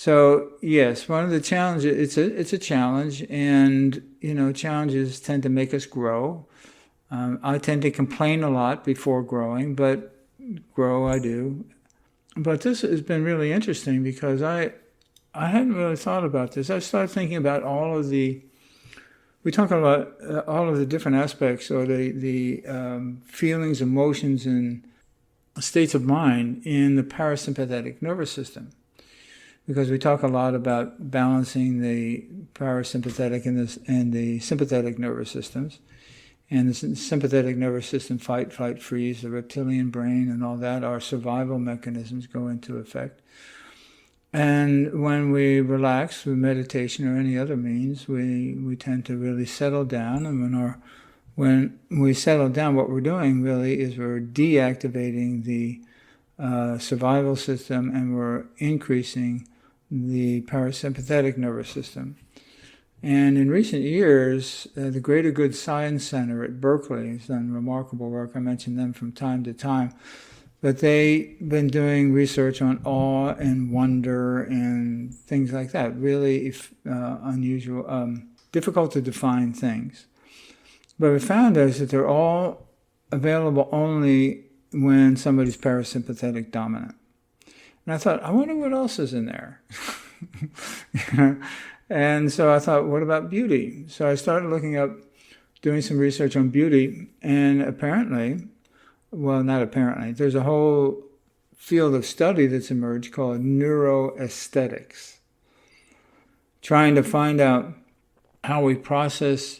So yes, one of the challenges, it's a challenge, and challenges tend to make us grow. I tend to complain a lot before growing, but grow I do. But this has been really interesting because I hadn't really thought about this. I started thinking about we talk about all of the different aspects, or the feelings, emotions, and states of mind in the parasympathetic nervous system. Because we talk a lot about balancing the parasympathetic and the sympathetic nervous systems. And the sympathetic nervous system, fight, flight, freeze, the reptilian brain and all that, our survival mechanisms go into effect. And when we relax through meditation or any other means, we tend to really settle down. And when we settle down, what we're doing really is we're deactivating the survival system, and we're increasing the parasympathetic nervous system. And in recent years, the Greater Good Science Center at Berkeley has done remarkable work. I mention them from time to time. But they've been doing research on awe and wonder and things like that. Really unusual, difficult to define things. But we found is that they're all available only when somebody's parasympathetic dominant. And I thought, I wonder what else is in there. And so I thought, what about beauty? So I started looking up, doing some research on beauty, and apparently, well, not apparently, there's a whole field of study that's emerged called neuroaesthetics, trying to find out how we process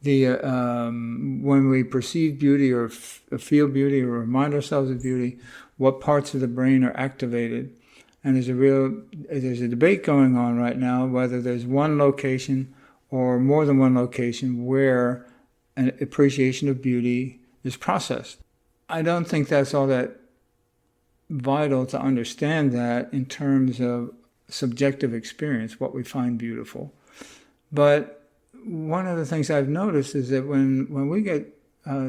when we perceive beauty or feel beauty or remind ourselves of beauty, what parts of the brain are activated. And there's a debate going on right now whether there's one location or more than one location where an appreciation of beauty is processed. I don't think that's all that vital to understand that in terms of subjective experience, what we find beautiful. But one of the things I've noticed is that when we get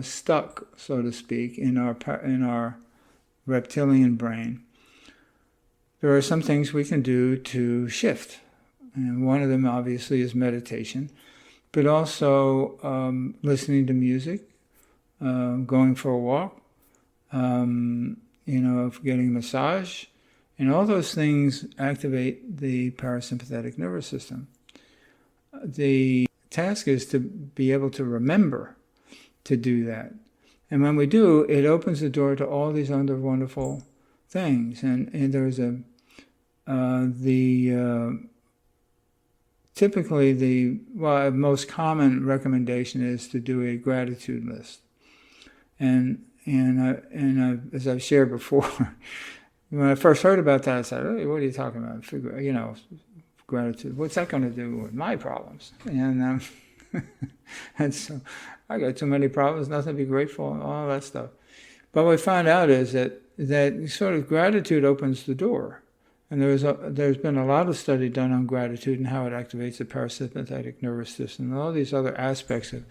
stuck, so to speak, in our reptilian brain, there are some things we can do to shift. And one of them, obviously, is meditation, but also listening to music, going for a walk, getting a massage, and all those things activate the parasympathetic nervous system. The task is to be able to remember to do that. And when we do, it opens the door to all these other wonderful things. And there's typically the most common recommendation is to do a gratitude list. And as I've shared before, when I first heard about that, I said, "Hey, what are you talking about? Gratitude. What's that going to do with my problems?" And and so I got too many problems, nothing to be grateful, and all that stuff. But what we found out is that sort of gratitude opens the door. And there's been a lot of study done on gratitude and how it activates the parasympathetic nervous system and all these other aspects of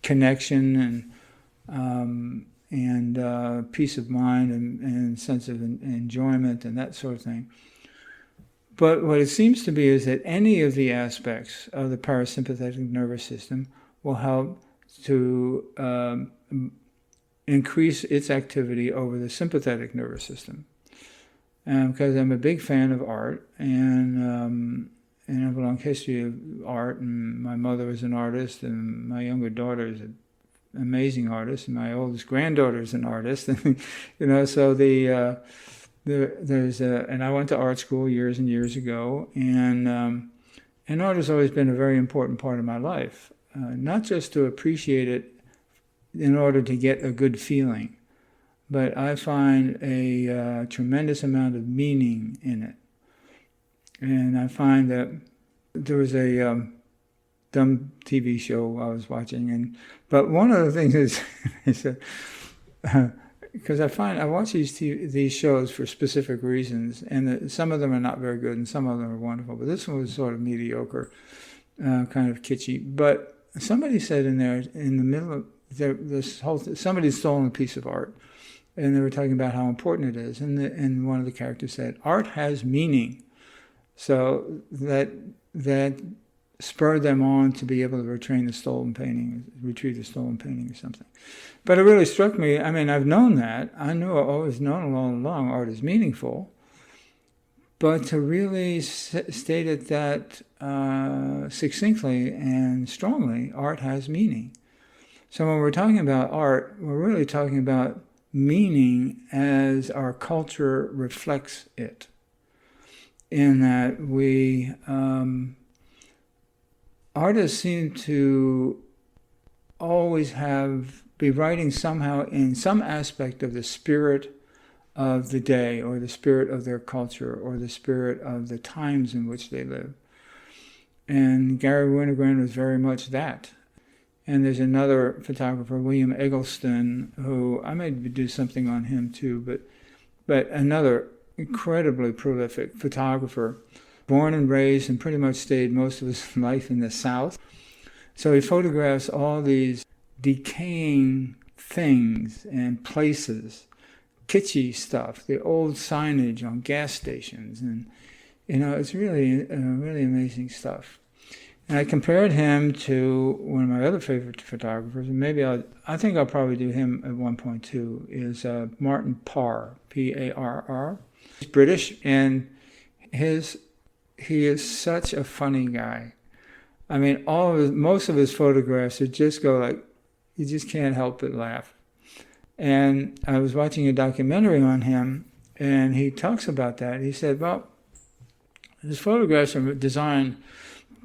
connection and peace of mind and sense of enjoyment and that sort of thing. But what it seems to be is that any of the aspects of the parasympathetic nervous system will help to increase its activity over the sympathetic nervous system. Because I'm a big fan of art, and I have a long history of art, and my mother was an artist, and my younger daughter is an amazing artist, and my oldest granddaughter is an artist, and so and I went to art school years and years ago, and art has always been a very important part of my life, not just to appreciate it in order to get a good feeling, but I find a tremendous amount of meaning in it. And I find that there was a dumb TV show I was watching, but one of the things is because I watch these shows for specific reasons, and some of them are not very good, and some of them are wonderful. But this one was sort of mediocre, kind of kitschy. But somebody said in there, in the middle of somebody's stolen a piece of art. And they were talking about how important it is. And one of the characters said, art has meaning. So that spurred them on to be able to retrieve the stolen painting or something. But it really struck me. I mean, I've known that. I've always known all along art is meaningful. But to really state it that succinctly and strongly, art has meaning. So when we're talking about art, we're really talking about meaning as our culture reflects it. In that artists seem to always be writing somehow in some aspect of the spirit of the day, or the spirit of their culture, or the spirit of the times in which they live. And Gary Winogrand was very much that. And there's another photographer, William Eggleston, who I may do something on him too, but another incredibly prolific photographer, born and raised and pretty much stayed most of his life in the South. So he photographs all these decaying things and places, kitschy stuff, the old signage on gas stations, and it's really amazing stuff. And I compared him to one of my other favorite photographers, and maybe I think I'll probably do him at one point too, is Martin Parr, P-A-R-R. He's British, and he is such a funny guy. I mean, most of his photographs just go like, you just can't help but laugh. And I was watching a documentary on him, and he talks about that. He said, well, his photographs are designed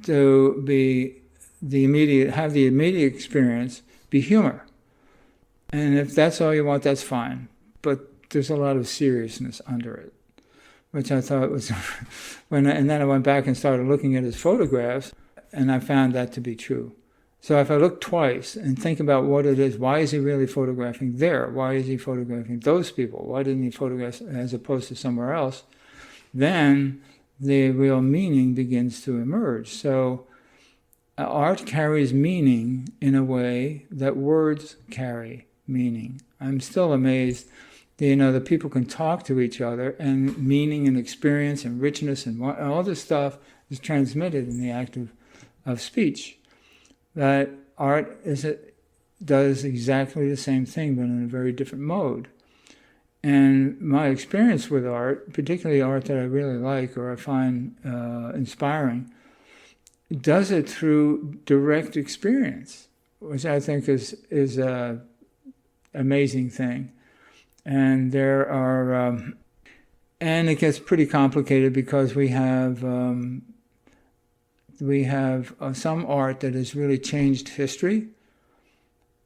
to have the immediate experience be humor. And if that's all you want, that's fine. But there's a lot of seriousness under it, which I thought was, and then I went back and started looking at his photographs, and I found that to be true. So if I look twice and think about what it is, why is he really photographing there? Why is he photographing those people? Why didn't he photograph as opposed to somewhere else? Then the real meaning begins to emerge. So art carries meaning in a way that words carry meaning. I'm still amazed that, the people can talk to each other, and meaning and experience and richness and all this stuff is transmitted in the act of speech. That art does exactly the same thing, but in a very different mode. And my experience with art, particularly art that I really like or I find inspiring, does it through direct experience, which I think is an amazing thing. And there are, and it gets pretty complicated because we have some art that has really changed history,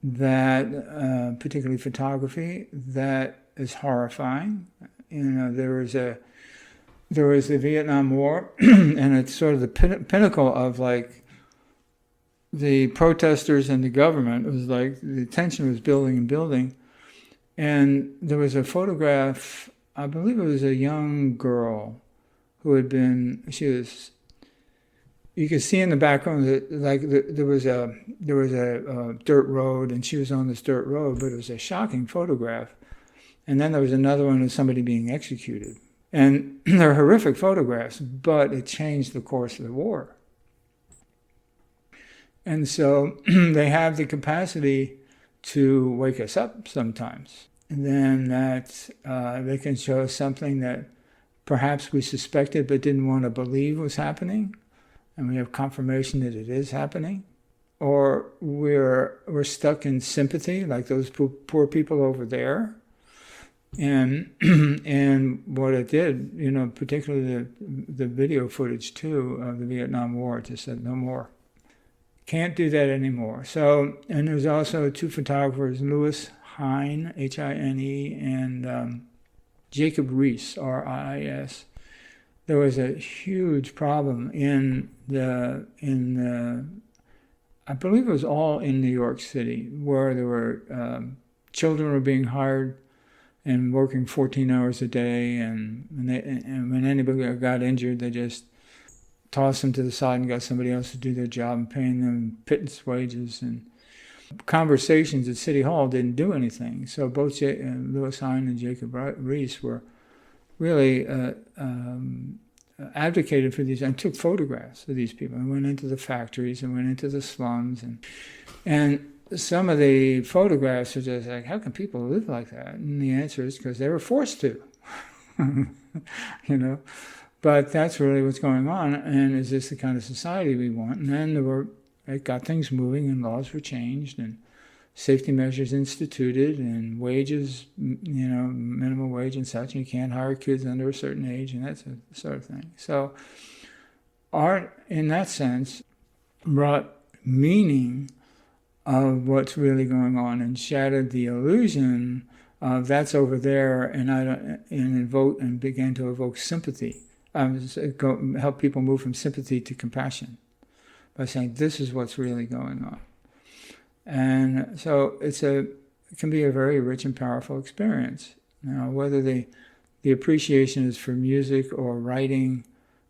that particularly photography, that is horrifying. There was the Vietnam War, and it's sort of the pinnacle of like the protesters and the government. It was like the tension was building and building, and there was a photograph. I believe it was a young girl who had been. You could see in the background that there was a dirt road, and she was on this dirt road, but it was a shocking photograph. And then there was another one of somebody being executed. And they're horrific photographs, but it changed the course of the war. And so they have the capacity to wake us up sometimes. And then that they can show us something that perhaps we suspected but didn't want to believe was happening, and we have confirmation that it is happening. Or we're stuck in sympathy, like those poor people over there. And what it did, particularly the video footage too of the Vietnam War, just said no more. Can't do that anymore. So, and there's also two photographers, Louis Hine, H-I-N-E, and Jacob Riis, R-I-I-S. There was a huge problem in the I believe it was all in New York City, where there were children were being hired and working 14 hours a day, and when anybody got injured, they just tossed them to the side and got somebody else to do their job and paying them pittance wages. And conversations at City Hall didn't do anything. So both Louis Hine and Jacob Riis were really advocated for these and took photographs of these people and went into the factories and went into the slums. And some of the photographs are just like, how can people live like that? And the answer is because they were forced to, you know. But that's really what's going on. And is this the kind of society we want? And then it got things moving and laws were changed and safety measures instituted and wages, you know, minimum wage and such. You can't hire kids under a certain age and that sort of thing. So art, in that sense, brought meaning of what's really going on and shattered the illusion of that's over there, and began to evoke sympathy. Help people move from sympathy to compassion by saying this is what's really going on. And so it can be a very rich and powerful experience. Now, whether the appreciation is for music or writing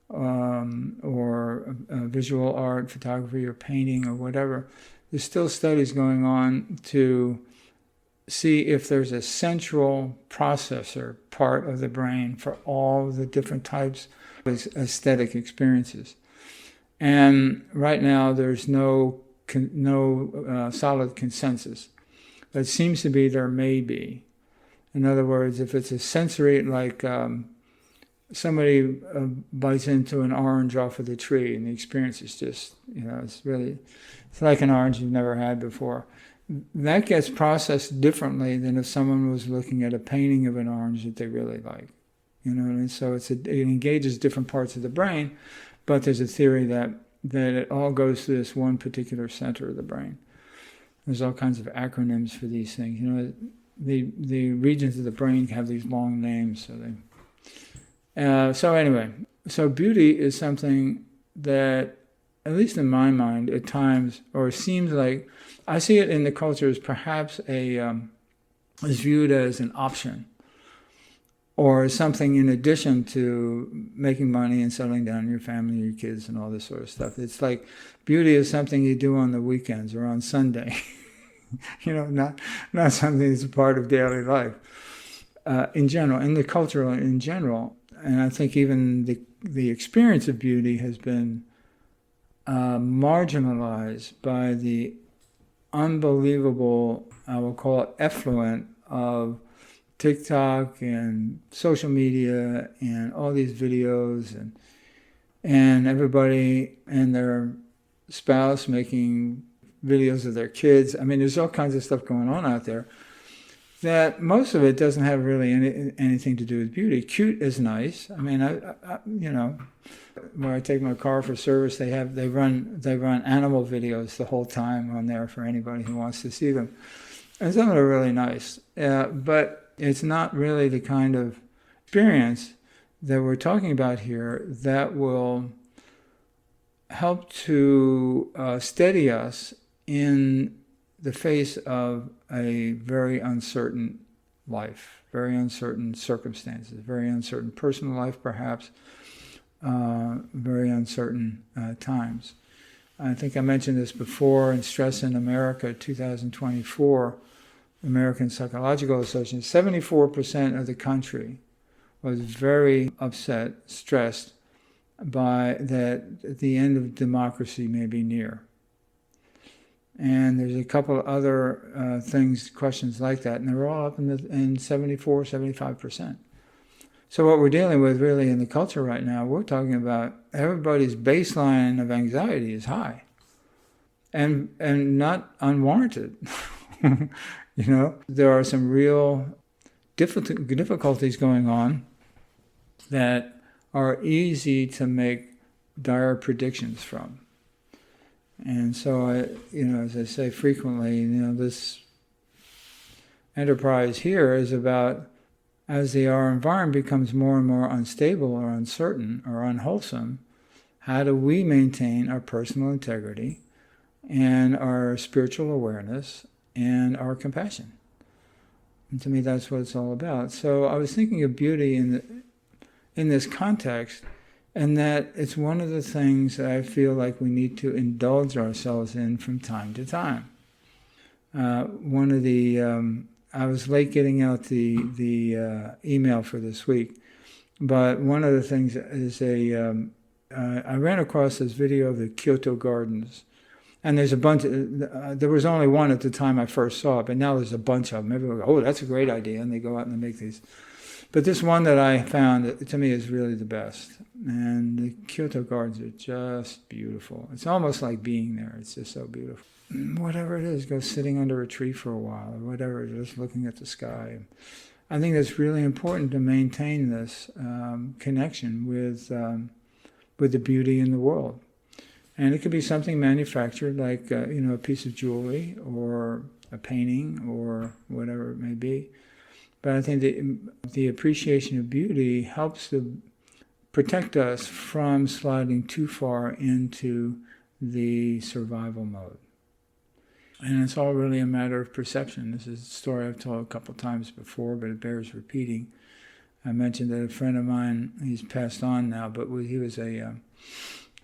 or visual art, photography or painting or whatever, there's still studies going on to see if there's a central processor part of the brain for all the different types of aesthetic experiences. And right now there's no solid consensus. But it seems to be there may be. In other words, if it's a sensory, like somebody bites into an orange off of the tree and the experience is just, it's like an orange you've never had before. That gets processed differently than if someone was looking at a painting of an orange that they really like. And so it engages different parts of the brain, but there's a theory that it all goes to this one particular center of the brain. There's all kinds of acronyms for these things. The regions of the brain have these long names. So beauty is something that, at least in my mind, at times, or seems like, I see it in the culture as perhaps is viewed as an option, or something in addition to making money and settling down your family, your kids, and all this sort of stuff. It's like beauty is something you do on the weekends or on Sunday. Not something that's a part of daily life. In general, in the culture in general, and I think even the experience of beauty has been marginalized by the unbelievable, I will call it effluent of TikTok and social media and all these videos and everybody and their spouse making videos of their kids. I mean, there's all kinds of stuff going on out there that most of it doesn't have really anything to do with beauty. Cute is nice. I mean, where I take my car for service, they run animal videos the whole time on there for anybody who wants to see them, and some of them are really nice. But it's not really the kind of experience that we're talking about here that will help to steady us in the face of a very uncertain life, very uncertain circumstances, very uncertain personal life perhaps, very uncertain times. I think I mentioned this before in Stress in America 2024, American Psychological Association, 74% of the country was very upset, stressed by that the end of democracy may be near. And there's a couple of other questions like that, and they're all up in 74, 75%. So what we're dealing with really in the culture right now, we're talking about everybody's baseline of anxiety is high and not unwarranted. There are some real difficulties going on that are easy to make dire predictions from. And so, as I say frequently, this enterprise here is about, as our environment becomes more and more unstable or uncertain or unwholesome, how do we maintain our personal integrity and our spiritual awareness and our compassion? And to me, that's what it's all about. So I was thinking of beauty in this context, and that it's one of the things that I feel like we need to indulge ourselves in from time to time. I was late getting out the email for this week, But one of the things is I ran across this video of the Kyoto Gardens. And there's a bunch, there was only one at the time I first saw it, but now there's a bunch of them. Everyone goes, oh, that's a great idea. And they go out and they make these. But this one that I found, to me, is really the best. And the Kyoto Gardens are just beautiful. It's almost like being there. It's just so beautiful. Whatever it is, go sitting under a tree for a while, or whatever, just looking at the sky. I think that's really important to maintain this connection with the beauty in the world. And it could be something manufactured, like a piece of jewelry or a painting or whatever it may be. But I think the appreciation of beauty helps to protect us from sliding too far into the survival mode. And it's all really a matter of perception. This is a story I've told a couple times before, but it bears repeating. I mentioned that a friend of mine, he's passed on now, but he was a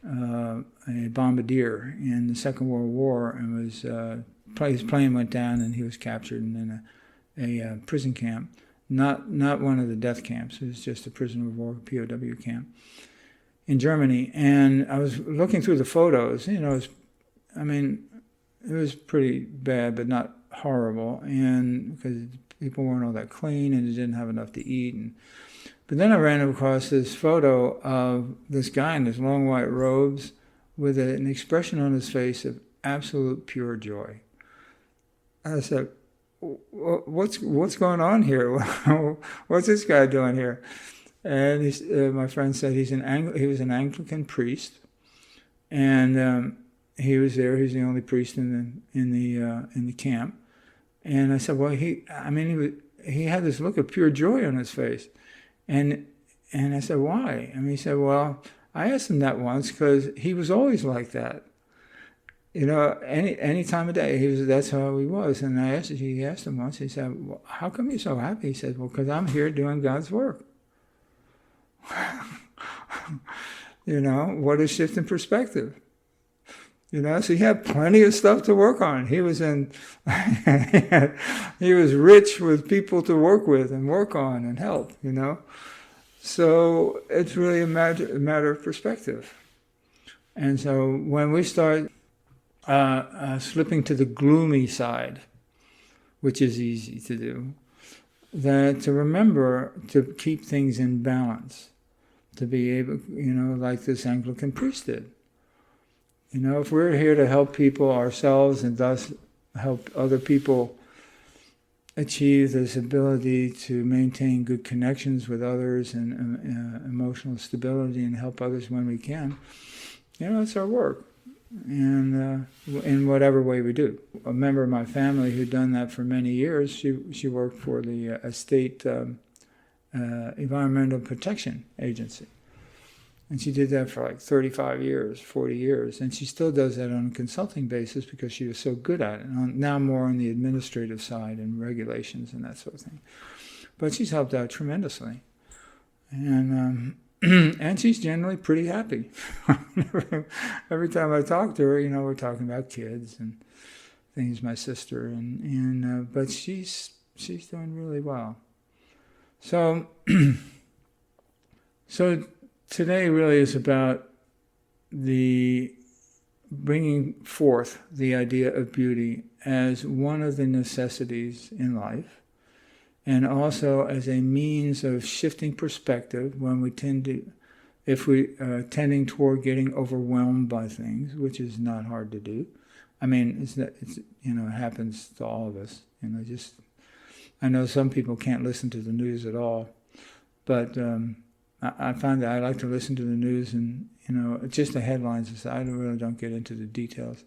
bombardier in the Second World War, and his plane went down and he was captured in a prison camp. Not one of the death camps. It was just a prisoner of war, POW camp in Germany. And I was looking through the photos. It was pretty bad, but not horrible. And because people weren't all that clean and they didn't have enough to eat. But then I ran across this photo of this guy in his long white robes with an expression on his face of absolute pure joy. I said, what's going on here? What's this guy doing here? And my friend said he was an Anglican priest, and he was there. He was the only priest in the camp. And I said, well, he had this look of pure joy on his face. And I said, why? And he said, well, I asked him that once because he was always like that. Any time of day, that's how he was. And he asked him once, he said, well, how come you're so happy? He said, well, because I'm here doing God's work. What a shift in perspective. So he had plenty of stuff to work on. He was he was rich with people to work with and work on and help, So it's really a matter of perspective. And so when we start slipping to the gloomy side, which is easy to do, that to remember to keep things in balance, to be able, like this Anglican priest did. If we're here to help people ourselves and thus help other people achieve this ability to maintain good connections with others and emotional stability and help others when we can, it's our work. And in whatever way we do. A member of my family who'd done that for many years, she worked for the state environmental protection agency. And she did that for like 35 years, 40 years. And she still does that on a consulting basis because she was so good at it. Now more on the administrative side and regulations and that sort of thing. But she's helped out tremendously. And and she's generally pretty happy. Every time I talk to her, we're talking about kids and things, my sister, but she's doing really well. So today really is about the bringing forth the idea of beauty as one of the necessities in life, and also as a means of shifting perspective when we tending toward getting overwhelmed by things, which is not hard to do. It happens to all of us. I know some people can't listen to the news at all, but I find that I like to listen to the news and just the headlines. I really don't get into the details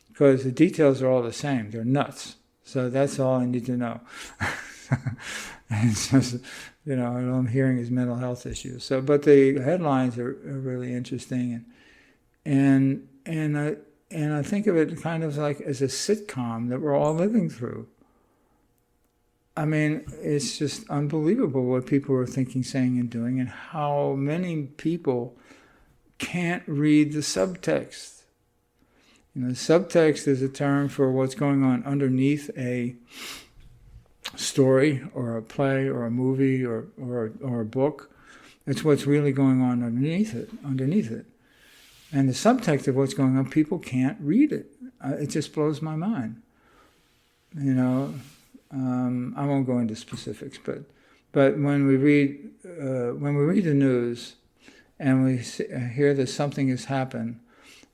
because the details are all the same. They're nuts. So that's all I need to know. And it's just, all I'm hearing is mental health issues. So, but the headlines are really interesting, and I think of it kind of like as a sitcom that we're all living through. It's just unbelievable what people are thinking, saying, and doing, and how many people can't read the subtext. Subtext is a term for what's going on underneath a story or a play or a movie or a book. It's what's really going on underneath it. And the subtext of what's going on, people can't read it. It just blows my mind. You know, I won't go into specifics, but when we read the news and we hear that something has happened,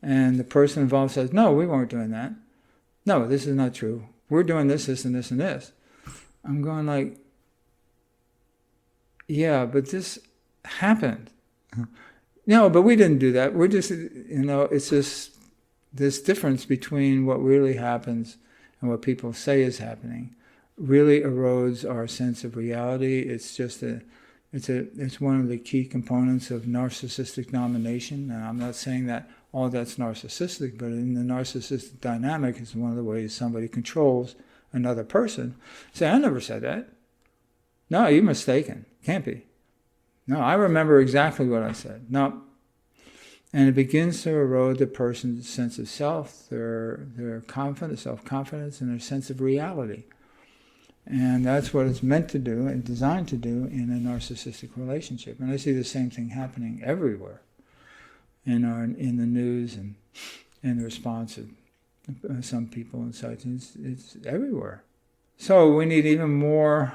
and the person involved says, "No, we weren't doing that. No, this is not true. We're doing this, this, and this, and this." I'm going like, yeah, but this happened. No, but we didn't do that. We're just, it's just this difference between what really happens and what people say is happening really erodes our sense of reality. It's just it's one of the key components of narcissistic domination. And I'm not saying that all that's narcissistic, but in the narcissistic dynamic, it's one of the ways somebody controls another person. Say, "I never said that." "No, you're mistaken. Can't be." "No, I remember exactly what I said." "No. And it begins to erode the person's sense of self, their confidence, self-confidence, and their sense of reality. And that's what it's meant to do and designed to do in a narcissistic relationship. And I see the same thing happening everywhere in the news and in the response of some people and such. It's everywhere. So we need even more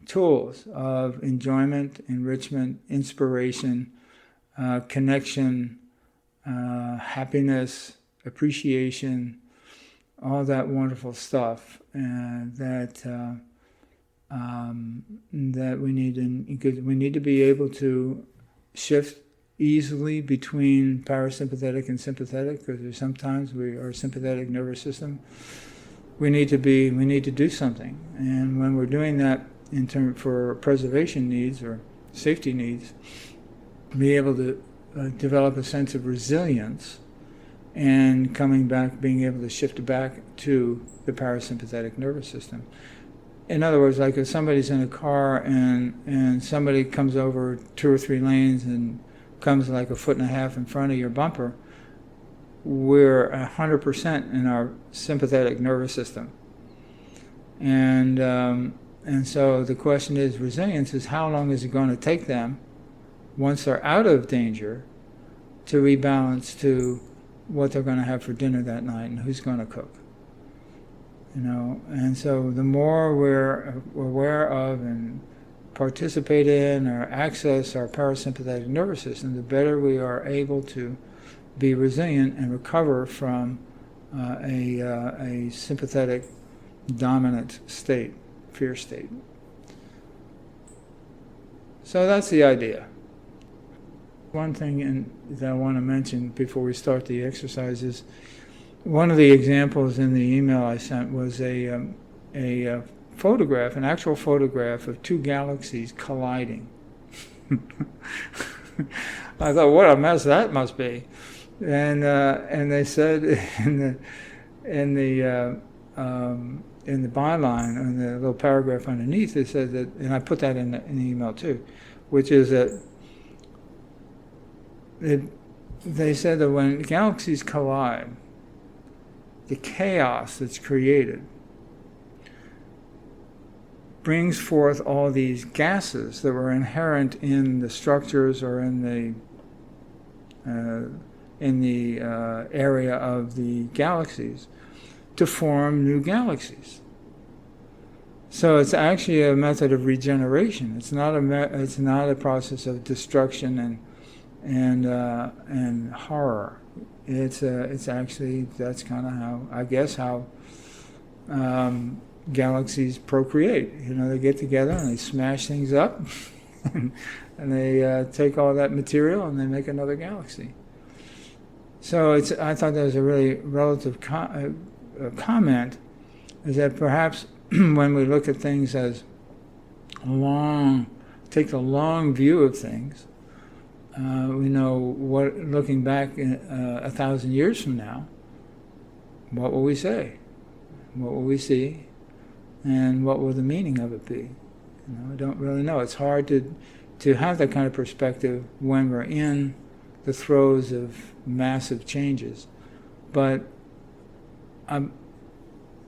tools of enjoyment, enrichment, inspiration, connection, happiness, appreciation, all that wonderful stuff that we need. Because we need to be able to shift easily between parasympathetic and sympathetic, because there's sometimes our sympathetic nervous system, we need to do something. And when we're doing that for preservation needs or safety needs, be able to develop a sense of resilience and being able to shift back to the parasympathetic nervous system. In other words, like if somebody's in a car and somebody comes over 2 or 3 lanes and comes like 1.5 feet in front of your bumper, we're 100% in our sympathetic nervous system. And so the question is, resilience is how long is it going to take them, once they're out of danger, to rebalance to what they're going to have for dinner that night and who's going to cook. And so the more we're aware of and participate in or access our parasympathetic nervous system, the better we are able to be resilient and recover from a sympathetic dominant state, fear state. So that's the idea. One thing that I want to mention before we start the exercise is, one of the examples in the email I sent was a photograph, an actual photograph of 2 galaxies colliding. I thought, what a mess that must be. And they said in the byline, in the little paragraph underneath, they said that, and I put that in the email too, which is that they said that when galaxies collide, the chaos that's created brings forth all these gases that were inherent in the structures or in the area of the galaxies to form new galaxies. So it's actually a method of regeneration. It's not a process of destruction and horror. It's actually, that's kind of how galaxies procreate. They get together and they smash things up and they take all that material and they make another galaxy. So I thought that was a really relative comment, is that perhaps when we look at things as take the long view of things, we know looking back 1,000 years from now, what will we say? What will we see? And what will the meaning of it be? I don't really know. It's hard to have that kind of perspective when we're in the throes of massive changes. But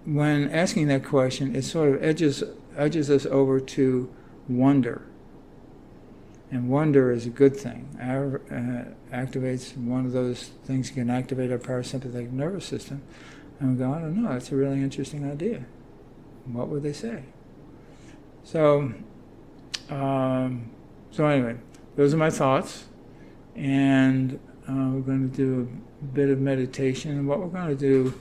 when asking that question, it sort of edges us over to wonder. And wonder is a good thing. Activates one of those things that can activate our parasympathetic nervous system. And we go, I don't know, that's a really interesting idea. What would they say? So anyway, those are my thoughts. And we're going to do a bit of meditation. And what we're going to do,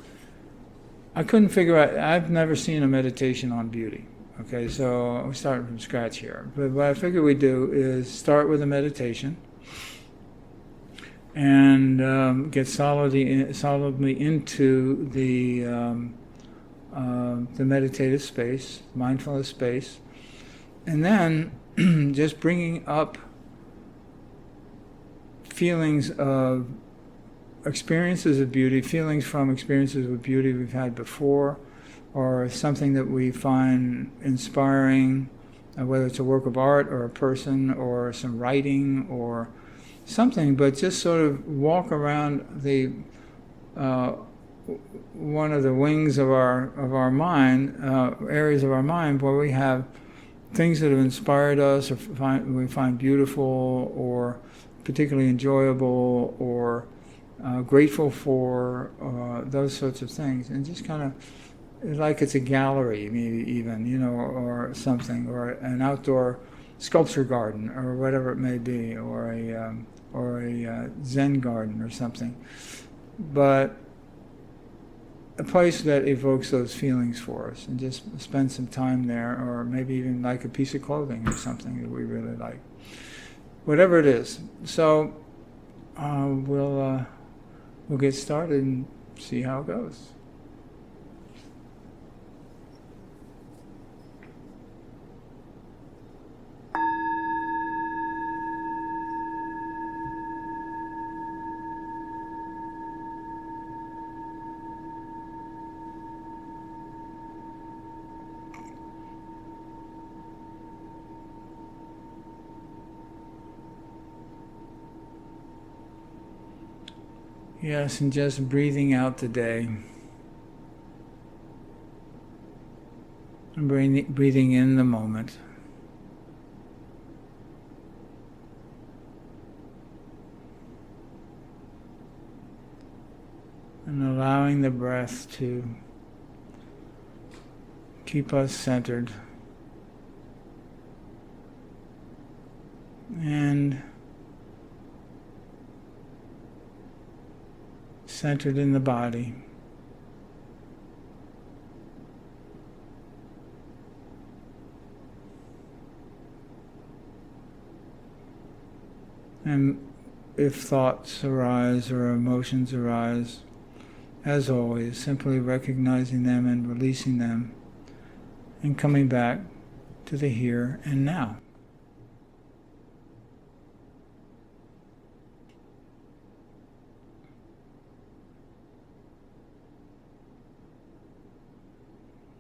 I couldn't figure out, I've never seen a meditation on beauty. Okay, so we're starting from scratch here. But what I figured we'd do is start with a meditation and get solidly into the meditative space, mindfulness space, and then just bringing up feelings of experiences of beauty, feelings from experiences of beauty we've had before, or something that we find inspiring, whether it's a work of art or a person or some writing or something, but just sort of walk around the one of the wings of our mind, areas of our mind where we have things that have inspired us, or we find beautiful, or particularly enjoyable, or grateful for, those sorts of things, and just kind of like it's a gallery, maybe even, or something, or an outdoor sculpture garden, or whatever it may be, or a Zen garden or something, but a place that evokes those feelings for us, and just spend some time there, or maybe even like a piece of clothing or something that we really like, whatever it is. So we'll get started and see how it goes. Yes, and just breathing out the day. And breathing in the moment. And allowing the breath to keep us centered. And centered in the body. And if thoughts arise or emotions arise, as always, simply recognizing them and releasing them, and coming back to the here and now.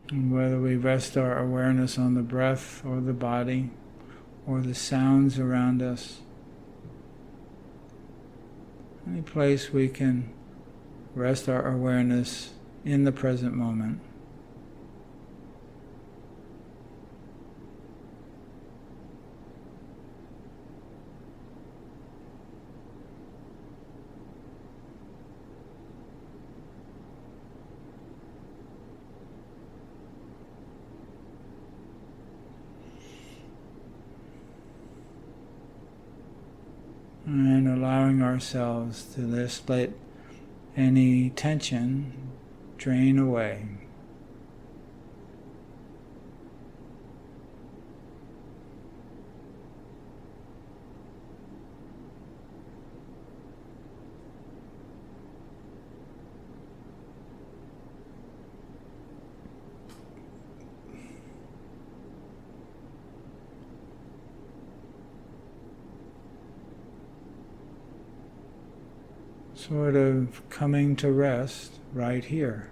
And whether we rest our awareness on the breath or the body or the sounds around us, any place we can rest our awareness in the present moment. And allowing ourselves to just let any tension drain away. Sort of coming to rest right here.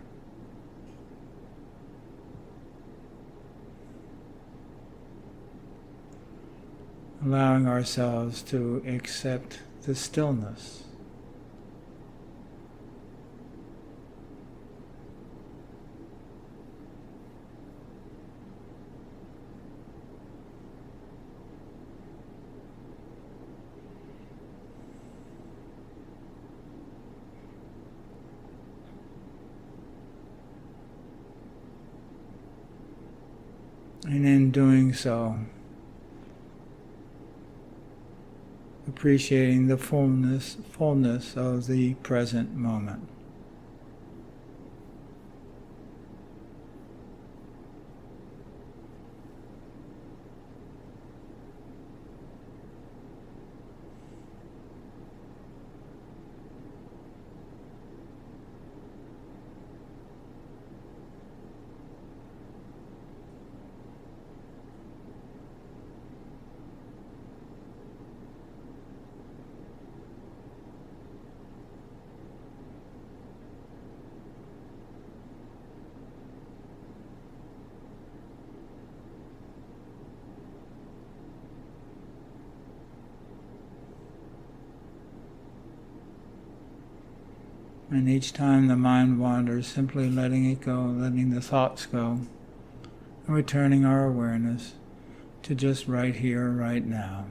Allowing ourselves to accept the stillness. doing so, appreciating the fullness of the present moment. And each time the mind wanders, simply letting it go, letting the thoughts go, and returning our awareness to just right here, right now.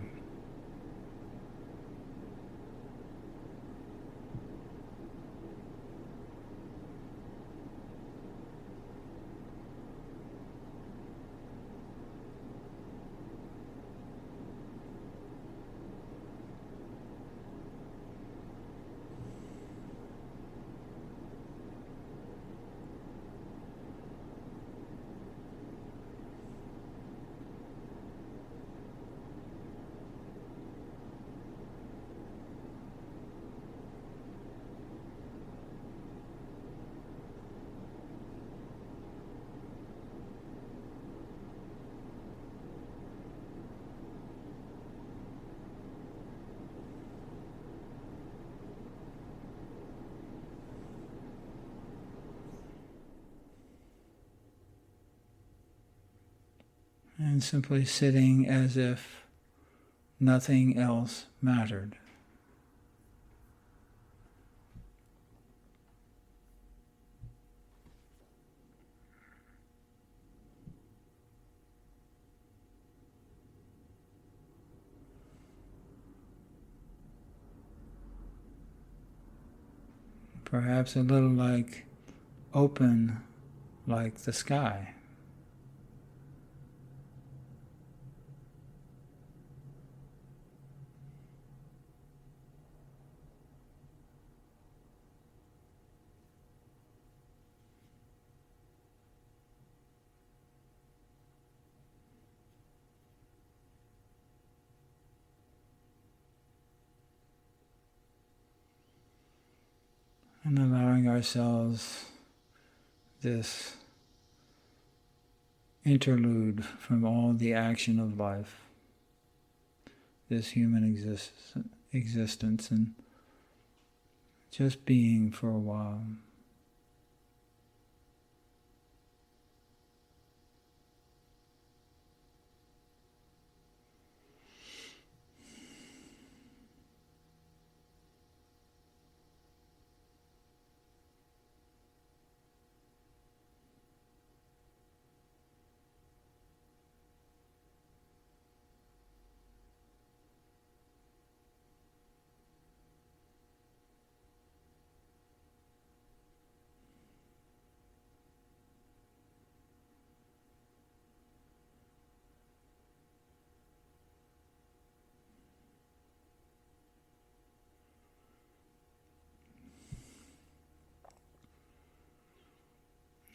And simply sitting as if nothing else mattered. Perhaps a little like open, like the sky. And allowing ourselves this interlude from all the action of life, this human existence, and just being for a while.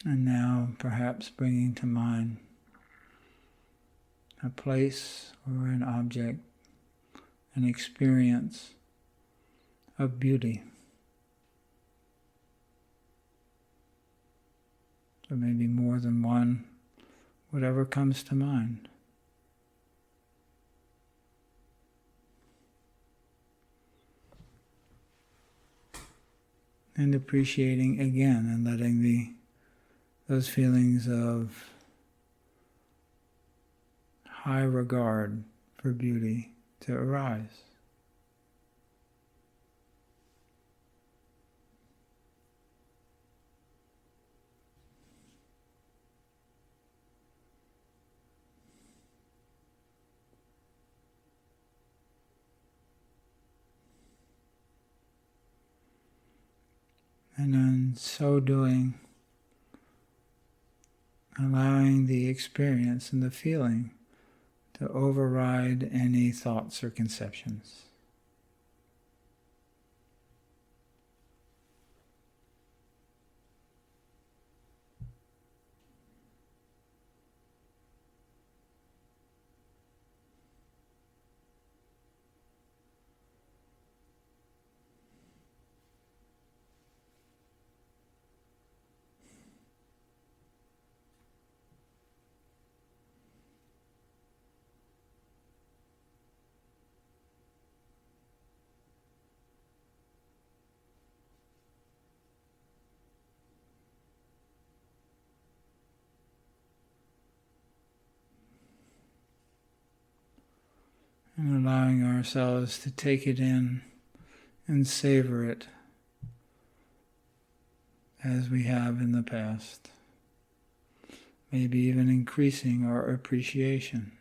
And now perhaps bringing to mind a place or an object, an experience of beauty. There may be more than one, whatever comes to mind. And appreciating again and letting those feelings of high regard for beauty to arise. And in so doing, allowing the experience and the feeling to override any thoughts or conceptions. And allowing ourselves to take it in and savor it as we have in the past. Maybe even increasing our appreciation.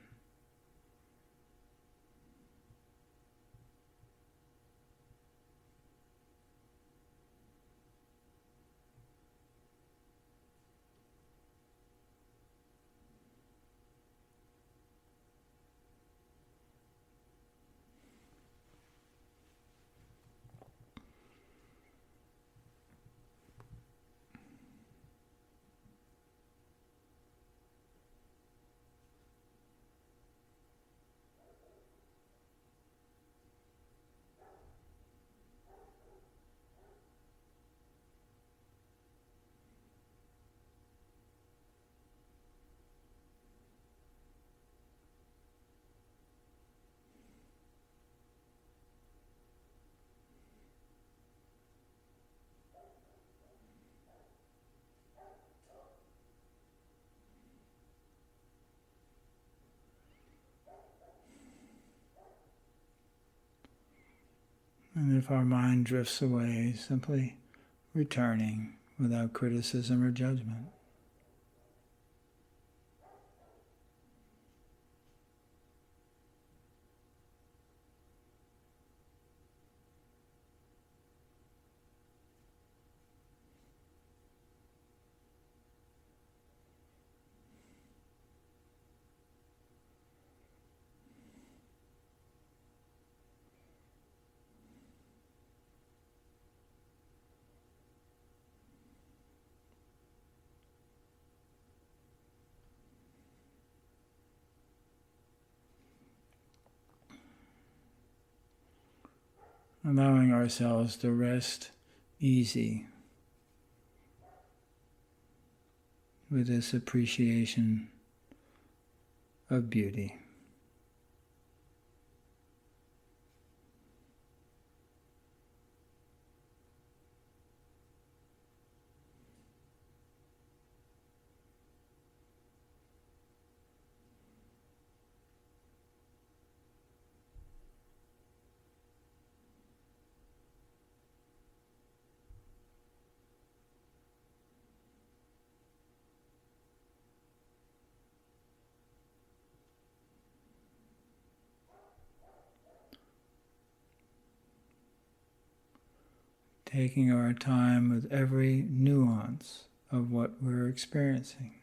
And if our mind drifts away, simply returning without criticism or judgment. Allowing ourselves to rest easy with this appreciation of beauty. Taking our time with every nuance of what we're experiencing.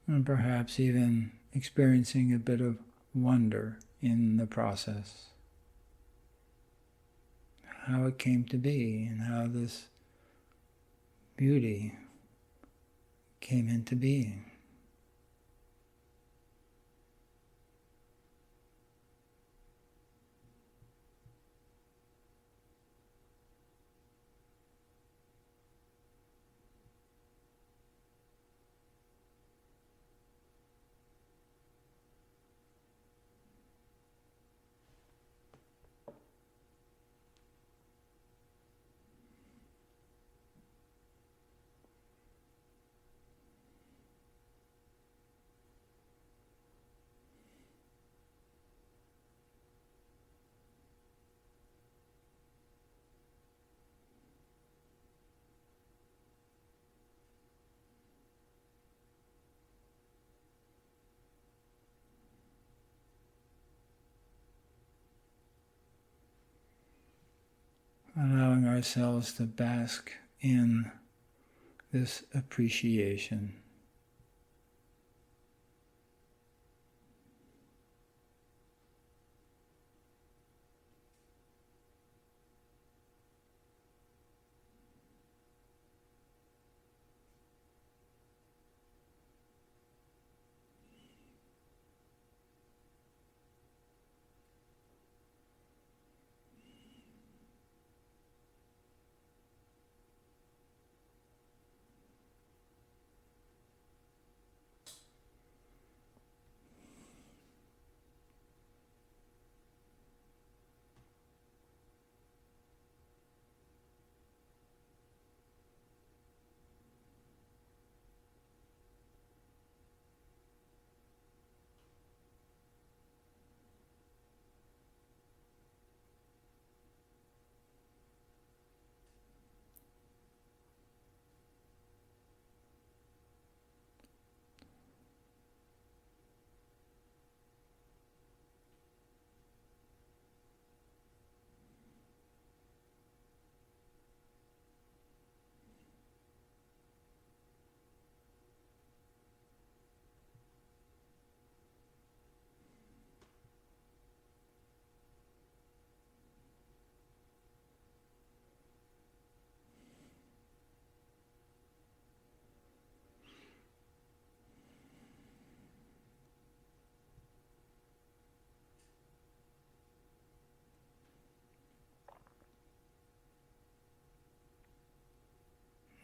And perhaps even experiencing a bit of wonder in the process. How it came to be and how this beauty came into being. allowing ourselves to bask in this appreciation.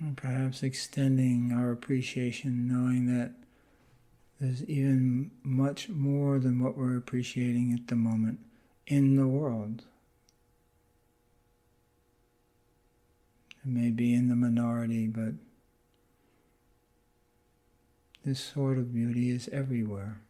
And perhaps extending our appreciation, knowing that there's even much more than what we're appreciating at the moment in the world. It may be in the minority, but this sort of beauty is everywhere.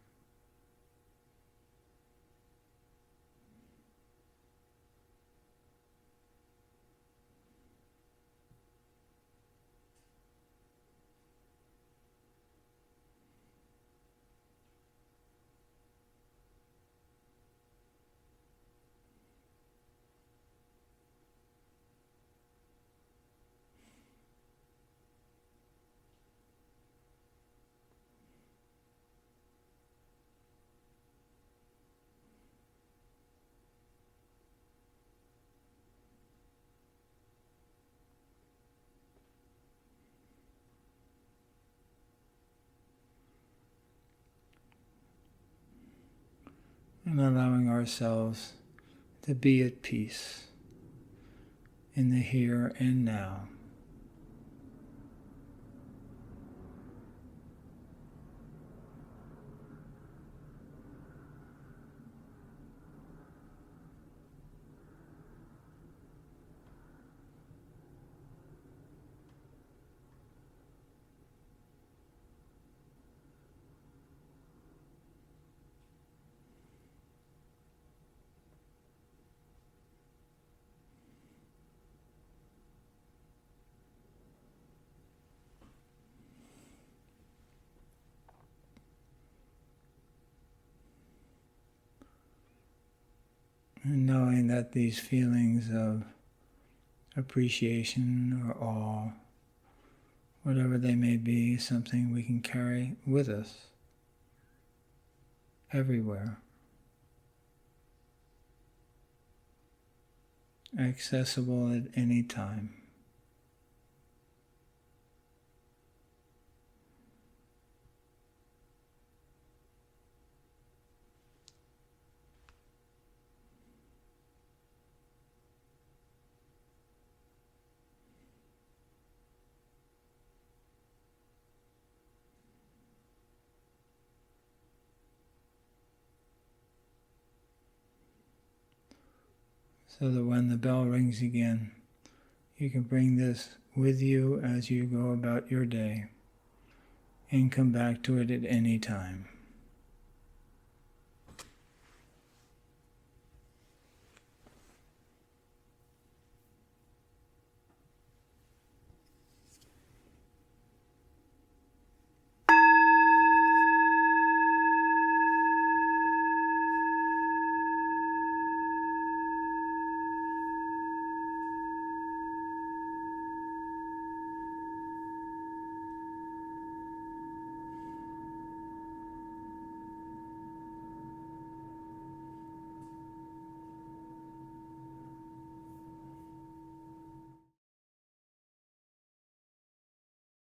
And allowing ourselves to be at peace in the here and now. And knowing that these feelings of appreciation or awe, whatever they may be, is something we can carry with us everywhere, accessible at any time. So that when the bell rings again, you can bring this with you as you go about your day and come back to it at any time.